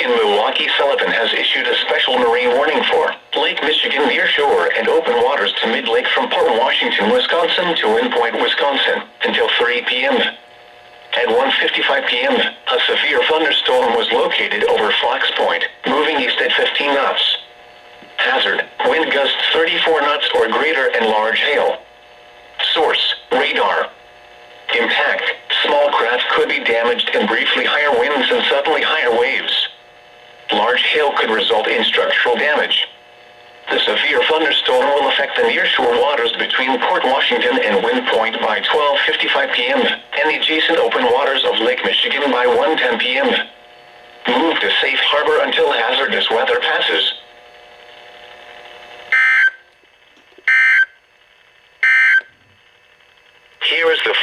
In Milwaukee, Sullivan has issued a special marine warning for Lake Michigan near shore and open waters to mid-lake from Port Washington, Wisconsin to Wind Point, Wisconsin, until 3 p.m. At 1:55 p.m., a severe thunderstorm was located over Fox Point, moving east at 15 knots. Hazard, wind gusts 34 knots or greater and large hail. Source, radar. Impact, small craft could be damaged and briefly higher winds and suddenly higher waves. Large hail could result in structural damage. The severe thunderstorm will affect the nearshore waters between Port Washington and Wind Point by 12:55 p.m. and the adjacent open waters of Lake Michigan by 1:10 p.m. Move to safe harbor until hazardous weather passes. Here is the